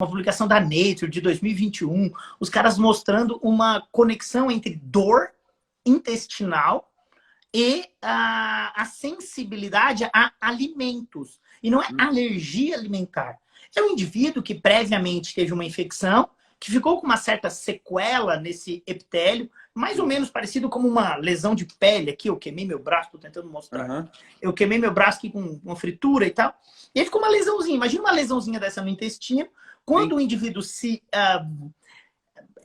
uma publicação da Nature de 2021, os caras mostrando uma conexão entre dor intestinal e a sensibilidade a alimentos. E não é alergia alimentar. É um indivíduo que previamente teve uma infecção, que ficou com uma certa sequela nesse epitélio, mais ou menos parecido como uma lesão de pele aqui. Eu queimei meu braço, estou tentando mostrar. Uhum. Eu queimei meu braço aqui com uma fritura e tal. E aí ficou uma lesãozinha. Imagina uma lesãozinha dessa no intestino. Quando o indivíduo se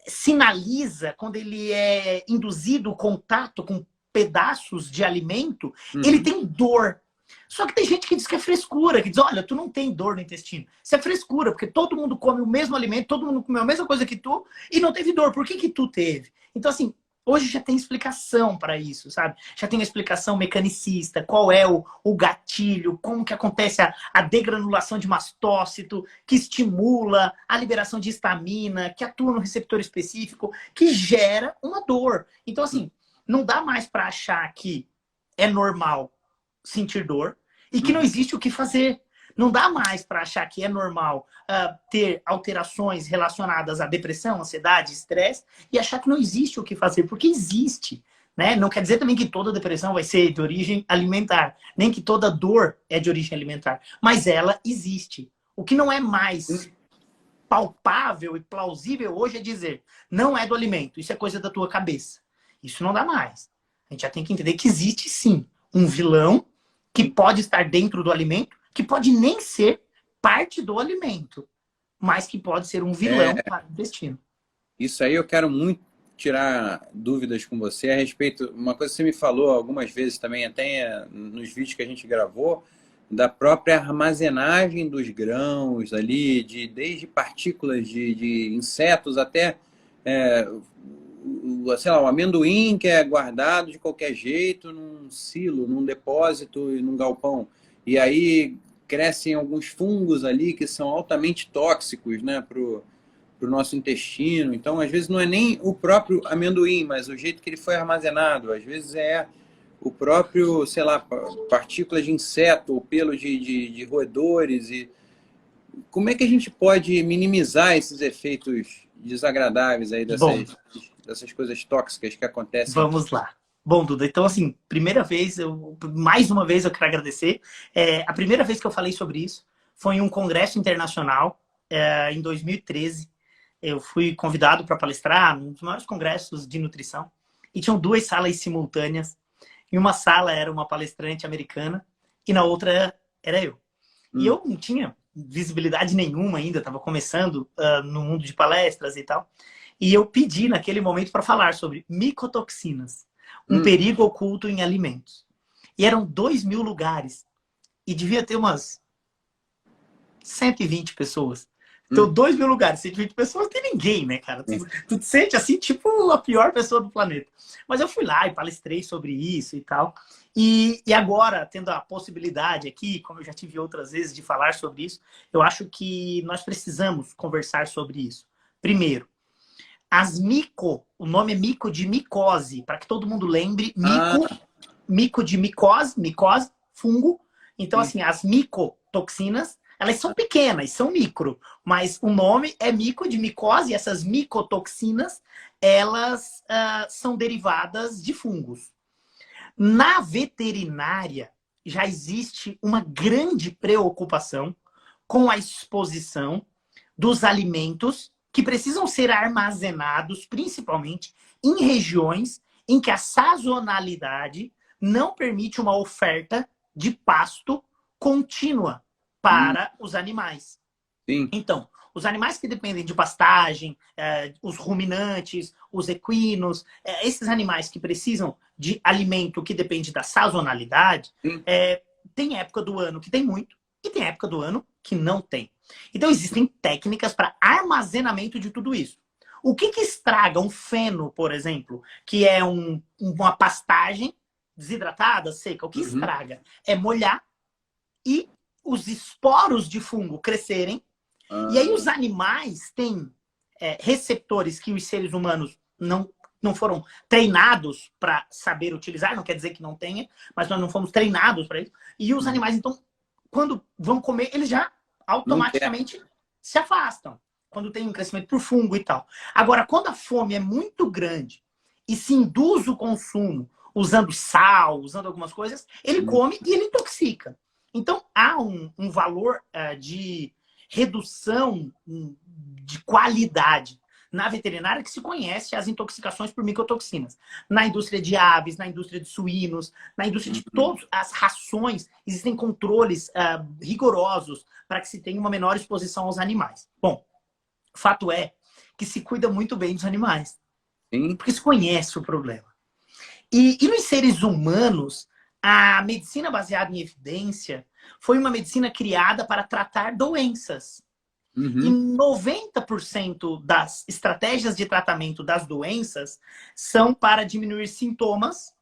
sinaliza, quando ele é induzido ao contato com pedaços de alimento, ele tem dor. Só que tem gente que diz que é frescura, que diz, olha, tu não tem dor no intestino. Isso é frescura, porque todo mundo come o mesmo alimento, todo mundo comeu a mesma coisa que tu e não teve dor. Por que que tu teve? Então, assim, hoje já tem explicação para isso, sabe? Já tem uma explicação mecanicista, qual é o gatilho, como que acontece a degranulação de mastócito, que estimula a liberação de histamina, que atua no receptor específico, que gera uma dor. Então, assim, não dá mais para achar que é normal sentir dor e que não existe o que fazer. Não dá mais para achar que é normal ter alterações relacionadas à depressão, ansiedade, estresse e achar que não existe o que fazer, porque existe. Né? Não quer dizer também que toda depressão vai ser de origem alimentar, nem que toda dor é de origem alimentar, mas ela existe. O que não é mais palpável e plausível hoje é dizer, não é do alimento, isso é coisa da tua cabeça. Isso não dá mais. A gente já tem que entender que existe sim um vilão que pode estar dentro do alimento, que pode nem ser parte do alimento, mas que pode ser um vilão para o intestino. Isso aí eu quero muito tirar dúvidas com você a respeito, uma coisa que você me falou algumas vezes também, até nos vídeos que a gente gravou, da própria armazenagem dos grãos ali, desde partículas de insetos até, sei lá, o amendoim que é guardado de qualquer jeito num silo, num depósito e num galpão. E aí crescem alguns fungos ali que são altamente tóxicos, né, para o nosso intestino. Então, às vezes, não é nem o próprio amendoim, mas o jeito que ele foi armazenado. Às vezes é o próprio, sei lá, partículas de inseto ou pelo de roedores. E como é que a gente pode minimizar esses efeitos desagradáveis aí dessas coisas tóxicas que acontecem? Vamos lá. Bom, Duda, então assim, mais uma vez eu quero agradecer. A primeira vez que eu falei sobre isso foi em um congresso internacional, em 2013. Eu fui convidado para palestrar num dos maiores congressos de nutrição e tinham duas salas simultâneas. Em uma sala era uma palestrante americana e na outra era eu. E eu não tinha visibilidade nenhuma ainda, estava começando no mundo de palestras e tal. E eu pedi naquele momento para falar sobre micotoxinas, um perigo oculto em alimentos. E eram 2.000 lugares. E devia ter umas 120 pessoas. Então, 2.000 lugares, 120 pessoas, não tem ninguém, né, cara? Tu te sente assim, tipo a pior pessoa do planeta. Mas eu fui lá e palestrei sobre isso e tal. E agora, tendo a possibilidade aqui, como eu já tive outras vezes, de falar sobre isso, eu acho que nós precisamos conversar sobre isso. Primeiro, o nome é mico de micose, para que todo mundo lembre, mico de micose, fungo. Então, assim, as micotoxinas, elas são pequenas, são micro, mas o nome é mico de micose, e essas micotoxinas, elas são derivadas de fungos. Na veterinária, já existe uma grande preocupação com a exposição dos alimentos que precisam ser armazenados, principalmente em regiões em que a sazonalidade não permite uma oferta de pasto contínua para os animais. Sim. Então, os animais que dependem de pastagem, os ruminantes, os equinos, esses animais que precisam de alimento que depende da sazonalidade, tem época do ano que tem muito e tem época do ano que não tem. Então, existem técnicas para armazenamento de tudo isso. O que estraga um feno, por exemplo, que é uma pastagem desidratada, seca? O que estraga é molhar e os esporos de fungo crescerem. E aí os animais têm receptores que os seres humanos não foram treinados para saber utilizar, não quer dizer que não tenha, mas nós não fomos treinados para isso. E os animais, então, quando vão comer, eles já automaticamente se afastam. Quando tem um crescimento por fungo e tal. Agora, quando a fome é muito grande e se induz o consumo usando sal, usando algumas coisas, ele come e ele intoxica. Então, há um valor de redução de qualidade na veterinária que se conhece as intoxicações por micotoxinas. Na indústria de aves, na indústria de suínos, na indústria de todas as rações, existem controles rigorosos para que se tenha uma menor exposição aos animais. Bom, fato é que se cuida muito bem dos animais. Sim. Porque se conhece o problema. E nos seres humanos, a medicina baseada em evidência foi uma medicina criada para tratar doenças. E 90% das estratégias de tratamento das doenças são para diminuir sintomas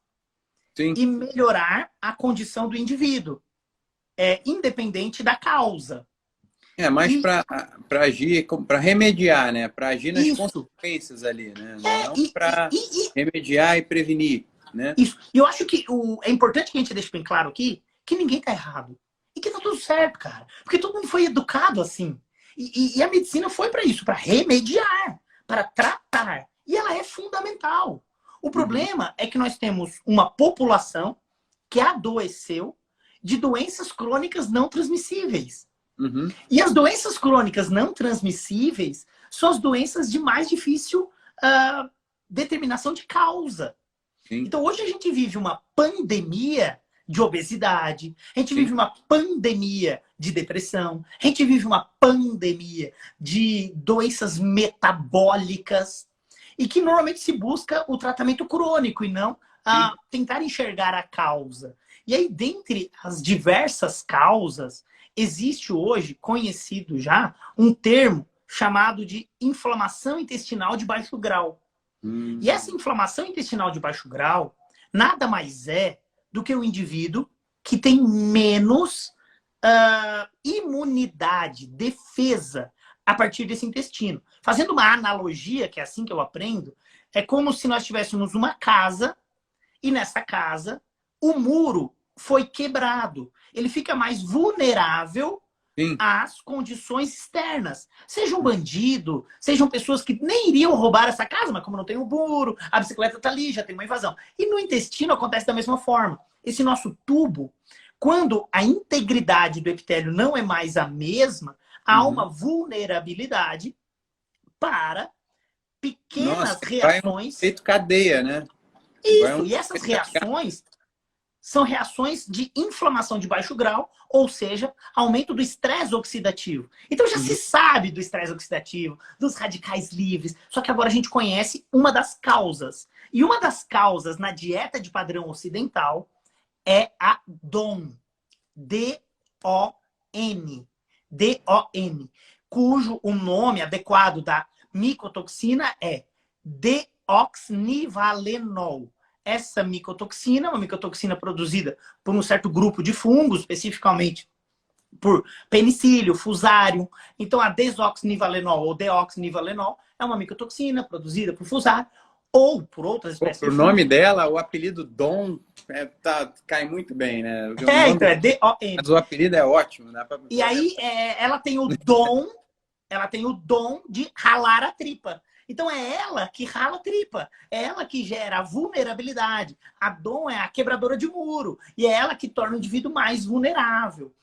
e melhorar a condição do indivíduo, independente da causa. Mais para agir, para remediar, né? Para agir nas consequências ali, né? Não para remediar e prevenir, né? Isso. E eu acho que é importante que a gente deixe bem claro aqui que ninguém tá errado. E que tá tudo certo, cara. Porque todo mundo foi educado assim. E a medicina foi para isso, para remediar, para tratar. E ela é fundamental. O problema é que nós temos uma população que adoeceu de doenças crônicas não transmissíveis. E as doenças crônicas não transmissíveis são as doenças de mais difícil determinação de causa. Então, hoje a gente vive uma pandemia de obesidade, a gente vive uma pandemia de depressão, a gente vive uma pandemia de doenças metabólicas e que normalmente se busca o tratamento crônico e não tentar enxergar a causa. E aí, dentre as diversas causas, existe hoje, conhecido já, um termo chamado de inflamação intestinal de baixo grau. E essa inflamação intestinal de baixo grau nada mais é do que o indivíduo que tem menos imunidade, defesa a partir desse intestino. Fazendo uma analogia, que é assim que eu aprendo, é como se nós tivéssemos uma casa e nessa casa o muro foi quebrado. Ele fica mais vulnerável às condições externas. Seja um bandido, sejam pessoas que nem iriam roubar essa casa, mas como não tem o muro, a bicicleta está ali, já tem uma invasão. E no intestino acontece da mesma forma. Esse nosso tubo, quando a integridade do epitélio não é mais a mesma, há uma vulnerabilidade para pequenas reações. Feito cadeia, né? Isso, e essas reações são reações de inflamação de baixo grau, ou seja, aumento do estresse oxidativo. Então já se sabe do estresse oxidativo, dos radicais livres, só que agora a gente conhece uma das causas. E uma das causas na dieta de padrão ocidental é a DON. D-O-N. D-O-N. Cujo o nome adequado da micotoxina é deoxnivalenol. Essa micotoxina, uma micotoxina produzida por um certo grupo de fungos, especificamente por penicílio, fusário. Então, a desoxnivalenol ou deoxnivalenol é uma micotoxina produzida por fusário ou por outras espécies. O nome dela, o apelido Dom, cai muito bem, né? Então é D-O-N. Mas o apelido é ótimo, né? E aí, ela tem o dom de ralar a tripa. Então é ela que rala a tripa, é ela que gera a vulnerabilidade. A DON é a quebradora de muro e é ela que torna o indivíduo mais vulnerável.